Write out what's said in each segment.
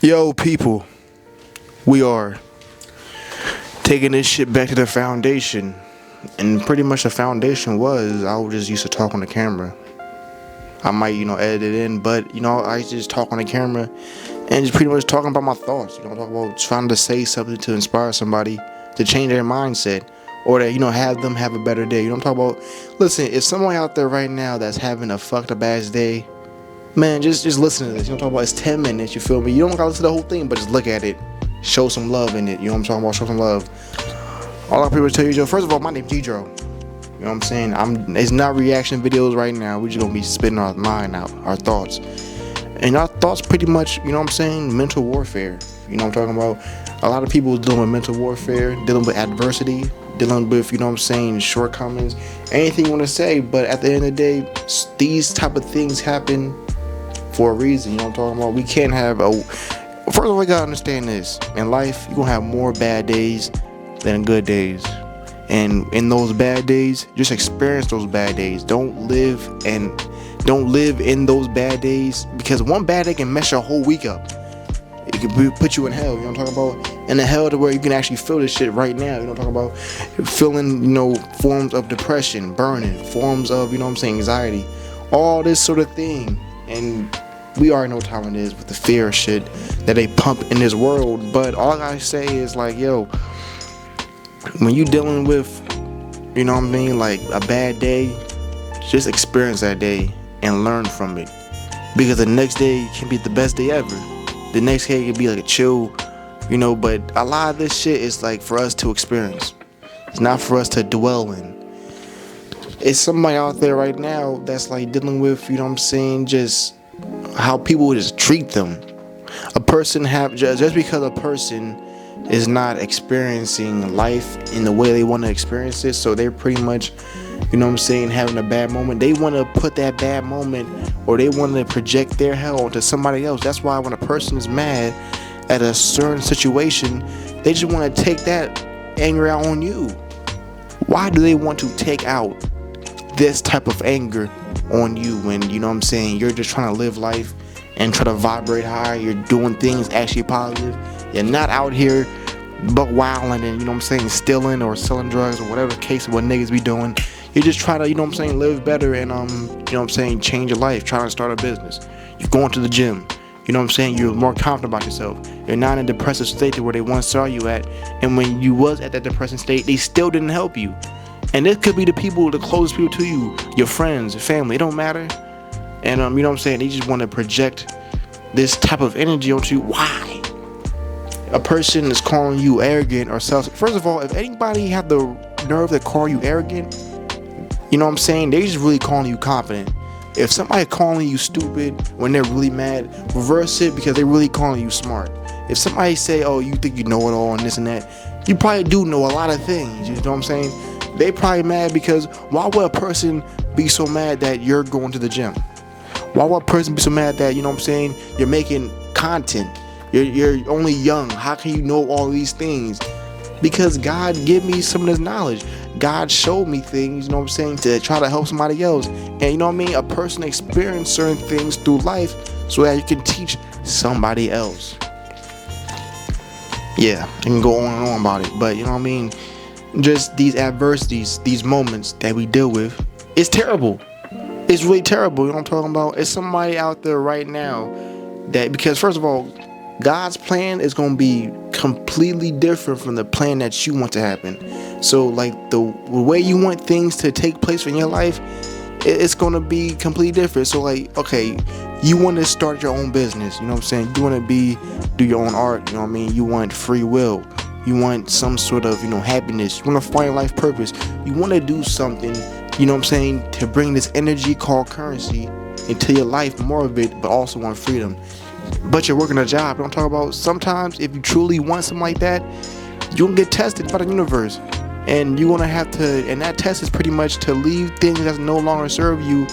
Yo, people, we are taking this shit back to the foundation. And pretty much the foundation was I was just used to talk on the camera. I might, edit it in, but, I just talk on the camera and just pretty much talking about my thoughts. Talk about trying to say something to inspire somebody to change their mindset or that, have them have a better day. I'm talking about, listen, if someone out there right now that's having a fucked up ass day, man, just listen to this. I'm talking about it's 10 minutes, you feel me? You don't gotta listen to the whole thing, but just look at it. Show some love in it. You know what I'm talking about? Show some love. All I people tell you, Joe, first of all, my name's G-Dro. You know what I'm saying? It's not reaction videos right now. We're just gonna be spitting our mind out, our thoughts. And our thoughts pretty much, mental warfare. You know what I'm talking about? A lot of people dealing with mental warfare, dealing with adversity, dealing with, shortcomings, anything you want to say. But at the end of the day, these type of things happen for a reason. You know what I'm talking about? We can't have first of all, we gotta understand this. In life, you're gonna have more bad days than good days. And in those bad days, just experience those bad days. Don't live in those bad days, because one bad day can mess your whole week up. It can put you in hell. You know what I'm talking about? In the hell to where you can actually feel this shit right now. You know what I'm talking about? Feeling, forms of depression, burning, forms of, anxiety, all this sort of thing. And we already know what time it is with the fear shit that they pump in this world. But all I gotta say is when you dealing with, like a bad day, just experience that day and learn from it. Because the next day can be the best day ever. The next day can be like a chill, but a lot of this shit is like for us to experience. It's not for us to dwell in. It's somebody out there right now that's like dealing with, just how people just treat them. Just because a person is not experiencing life in the way they want to experience it, so they're pretty much, having a bad moment. They want to put that bad moment, or they want to project their hell onto somebody else. That's why when a person is mad at a certain situation, they just want to take that anger out on you. Why do they want to take out this type of anger on you when, you're just trying to live life and try to vibrate high? You're doing things actually positive. You're not out here buck wilding and, stealing or selling drugs or whatever the case of what niggas be doing. You're just trying to, live better and, change your life, trying to start a business. You're going to the gym. You're more confident about yourself. You're not in a depressive state to where they once saw you at. And when you was at that depressing state, they still didn't help you. And this could be the closest people to you, your friends, your family. It don't matter. And, they just want to project this type of energy onto you. Why? A person is calling you arrogant or First of all, if anybody have the nerve to call you arrogant, they just really calling you confident. If somebody calling you stupid when they're really mad, reverse it, because they're really calling you smart. If somebody say, oh, you think you know it all and this and that, you probably do know a lot of things. You know what I'm saying? They probably mad because why would a person be so mad that you're going to the gym? Why would a person be so mad that, you're making content? You're only young. How can you know all these things? Because God gave me some of this knowledge. God showed me things, to try to help somebody else. And a person experience certain things through life so that you can teach somebody else. Yeah, I can go on and on about it. But just these adversities, these moments that we deal with, it's terrible. It's really terrible. You know what I'm talking about? It's somebody out there right now that, because first of all, God's plan is going to be completely different from the plan that you want to happen. So like the way you want things to take place in your life, it's going to be completely different. So like, okay, you want to start your own business, you want to do your own art, you want free will, you want some sort of, happiness, you want to find life purpose, you want to do something, to bring this energy called currency into your life, more of it, but also want freedom. But you're working a job. Don't talk about sometimes if you truly want something like that, you're gonna get tested by the universe, and you're gonna have to. And that test is pretty much to leave things that no longer serve you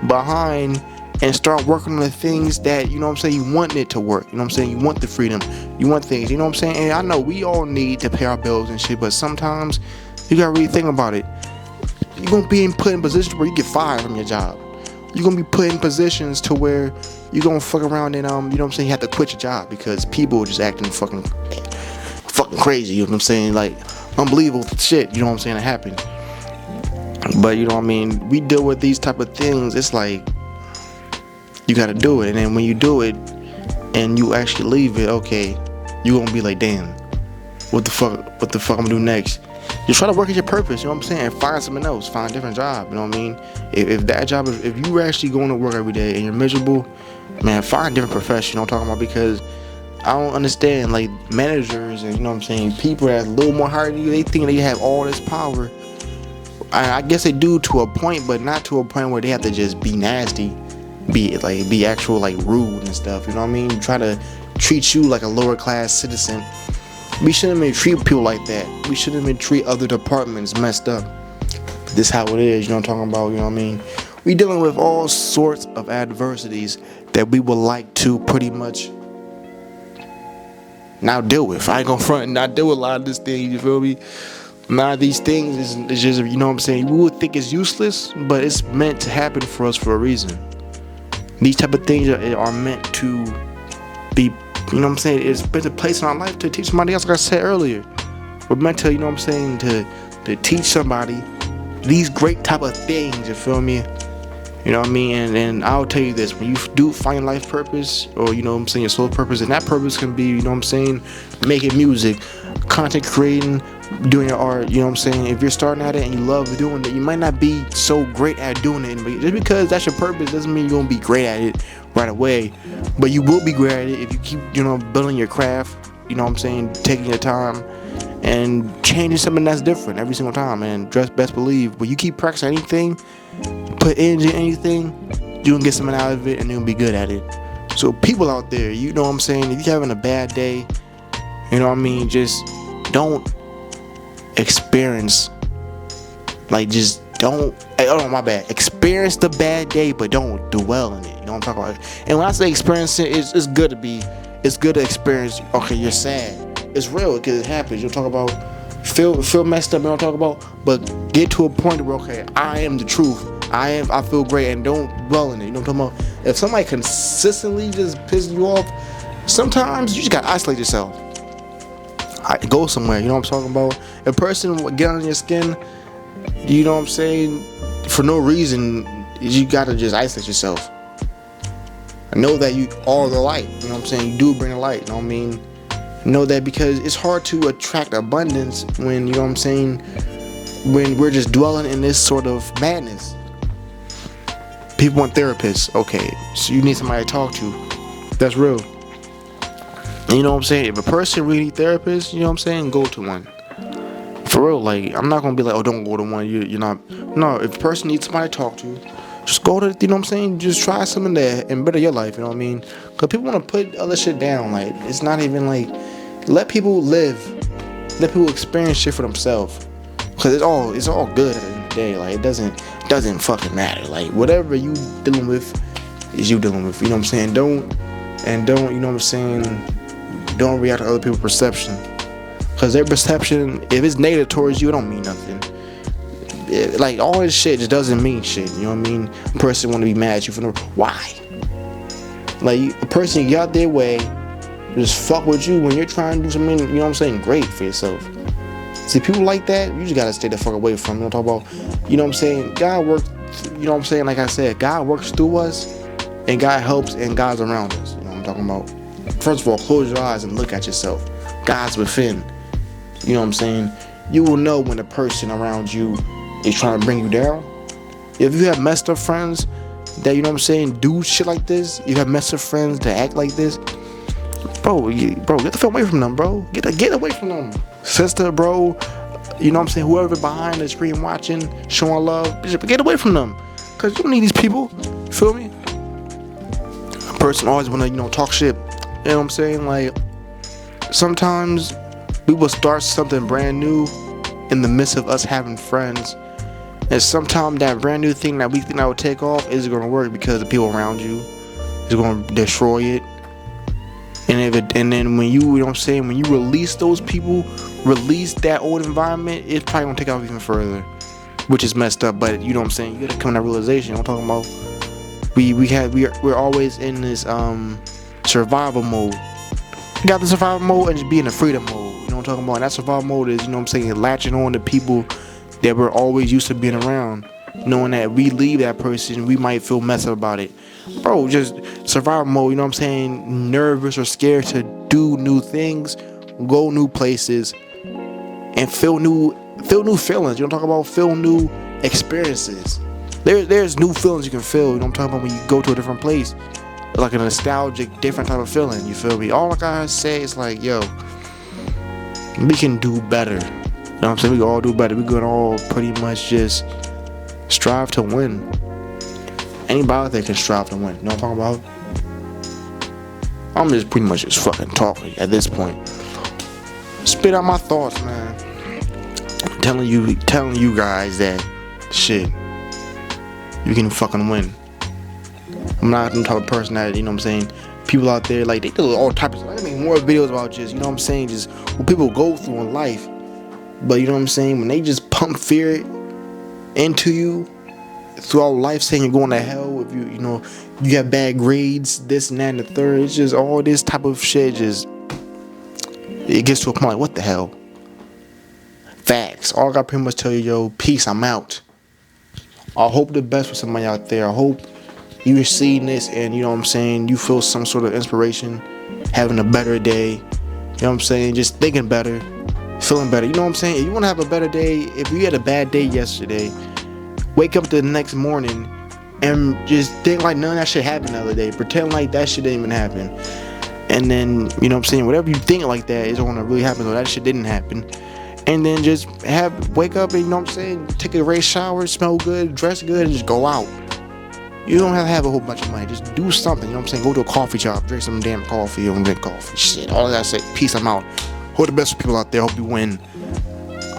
behind and start working on the things that you want it to work. You want the freedom, you want things. And I know we all need to pay our bills and shit, but sometimes you gotta really think about it. You're gonna be put in positions where you get fired from your job, you're gonna be put in positions to where you're gonna fuck around and you know what I'm saying, you have to quit your job because people are just acting fucking crazy, you know what I'm saying, like unbelievable shit, you know what I'm saying, that happened. But you know what I mean, we deal with these type of things, it's like you gotta do it, and then when you do it and you actually leave it, okay, you gonna be like, damn, what the fuck I'm gonna do next? You try to work at your purpose, you know what I'm saying? Find something else, find a different job, you know what I mean? If that job, if you were actually going to work every day and you're miserable, man, find a different profession, you know what I'm talking about? Because I don't understand, like, managers and, you know what I'm saying, people that are a little more higher than you, they think they have all this power. I guess they do to a point, but not to a point where they have to just be nasty, be actual, like, rude and stuff, you know what I mean? Try to treat you like a lower class citizen. We shouldn't even treat people like that. We shouldn't even treat other departments messed up. This is how it is, you know what I'm talking about, you know what I mean? We dealing with all sorts of adversities that we would like to pretty much not deal with. I ain't gonna front and not deal with a lot of this thing, you feel me? A lot of these things is just, you know what I'm saying, we would think it's useless, but it's meant to happen for us for a reason. These type of things are meant to be, you know what I'm saying, it's been a place in our life to teach somebody else, like I said earlier. We're meant to, you know what I'm saying, to teach somebody these great type of things, you feel me? You know what I mean? And I'll tell you this, when you do find life purpose, or you know what I'm saying, your soul purpose, and that purpose can be, you know what I'm saying, making music, content creating, doing your art, you know what I'm saying? If you're starting at it and you love doing it, you might not be so great at doing it, but just because that's your purpose doesn't mean you're gonna be great at it right away. But you will be great at it if you keep, you know, building your craft, you know what I'm saying, taking your time and changing something that's different every single time. And best believe, when you keep practicing anything, put energy in anything, you can get something out of it and you'll be good at it. So people out there, you know what I'm saying, if you're having a bad day, you know what I mean, just don't experience, like, just don't, oh my bad, experience the bad day, but don't dwell in it, you know what I'm talking about? And when I say experience it, it's good to experience, okay, you're sad, it's real because it happens, you'll talk about feel messed up, you know what I'm talking about, but get to a point where, okay, I am the truth, I feel great, and don't dwell in it, you know what I'm talking about? If somebody consistently just pisses you off, sometimes you just gotta isolate yourself. Go somewhere, you know what I'm talking about? If a person will get on your skin, you know what I'm saying, for no reason, you gotta just isolate yourself. I know that you are the light, you know what I'm saying, you do bring the light, you know what I mean? Know that, because it's hard to attract abundance when, you know what I'm saying, when we're just dwelling in this sort of madness. People want therapists, okay, so you need somebody to talk to, that's real. You know what I'm saying? If a person really need therapist, you know what I'm saying, go to one. For real, like, I'm not gonna be like, oh, don't go to one, you're not. No, if a person needs somebody to talk to, just go to, you know what I'm saying, just try something there and better your life, you know what I mean? Because people want to put other shit down, like, it's not even like, let people live, let people experience shit for themselves. Because it's all good at the end of the day, like, it doesn't fucking matter, like, whatever you dealing with is you dealing with, you know what I'm saying? Don't, you know what I'm saying, don't react to other people's perception, because their perception, if it's negative towards you, it don't mean nothing. Like, all this shit just doesn't mean shit, you know what I mean? A person want to be mad at you for no, why? Like, a person get out their way, just fuck with you when you're trying to do something, you know what I'm saying, great for yourself. See, people like that, you just gotta stay the fuck away from, you know what I'm talking about? You know what I'm saying, God works, you know what I'm saying, like I said, God works through us, and God helps, and God's around us, you know what I'm talking about? First of all, close your eyes and look at yourself. God's within. You know what I'm saying? You will know when a person around you is trying to bring you down. If you have messed up friends that, you know what I'm saying, do shit like this, you have messed up friends that act like this, bro, get the fuck away from them, bro. Get away from them. Sister, bro, you know what I'm saying, whoever behind the screen watching, showing love, get away from them. Because you don't need these people. Feel me? A person always want to, you know, talk shit. You know what I'm saying? Like, sometimes we will start something brand new in the midst of us having friends. And sometimes that brand new thing that we think that will take off isn't going to work because the people around you is going to destroy it. And then when you know what I'm saying, when you release those people, release that old environment, it's probably going to take off even further. Which is messed up, but you know what I'm saying, you got to come to that realization. I'm talking about, We're always in this survival mode. You got the survival mode and just be in the freedom mode. You know what I'm talking about? And that survival mode is, you know what I'm saying, latching on to people that we're always used to being around, knowing that if we leave that person, we might feel messed up about it. Bro, just survival mode, you know what I'm saying? Nervous or scared to do new things, go new places, and feel new feelings. You know what I'm talking about? Feel new experiences. There's new feelings you can feel, you know what I'm talking about, when you go to a different place. Like a nostalgic, different type of feeling, you feel me? All I gotta say is like, yo, we can do better. You know what I'm saying? We can all do better. We can all pretty much just strive to win. Anybody out there can strive to win. You know what I'm talking about? I'm just pretty much just fucking talking at this point. Spit out my thoughts, man. I'm telling you guys that shit, you can fucking win. I'm not the type of person that, you know what I'm saying, people out there, like, they do all types of stuff. I make more videos about just, you know what I'm saying, just what people go through in life. But you know what I'm saying, when they just pump fear into you throughout life, saying you're going to hell if you know, you have bad grades, this and that and the third. It's just all this type of shit, just, it gets to a point like, what the hell? Facts. All I got pretty much tell you, yo, peace, I'm out. I hope the best for somebody out there. I hope you're seeing this and, you know what I'm saying, you feel some sort of inspiration, having a better day, you know what I'm saying, just thinking better, feeling better. You know what I'm saying? If you want to have a better day, if you had a bad day yesterday, wake up the next morning and just think like none of that shit happened the other day. Pretend like that shit didn't even happen. And then, you know what I'm saying, whatever you think like that is going to really happen, so that shit didn't happen. And then just wake up and, you know what I'm saying, take a great shower, smell good, dress good, and just go out. You don't have to have a whole bunch of money. Just do something, you know what I'm saying? Go to a coffee shop, drink some damn coffee, or drink coffee. Shit, all I gotta say, peace, I'm out. Hope the best for people out there. Hope you win.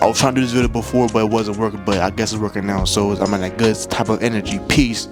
I was trying to do this video before, but it wasn't working, but I guess it's working now. So I'm in that good type of energy. Peace.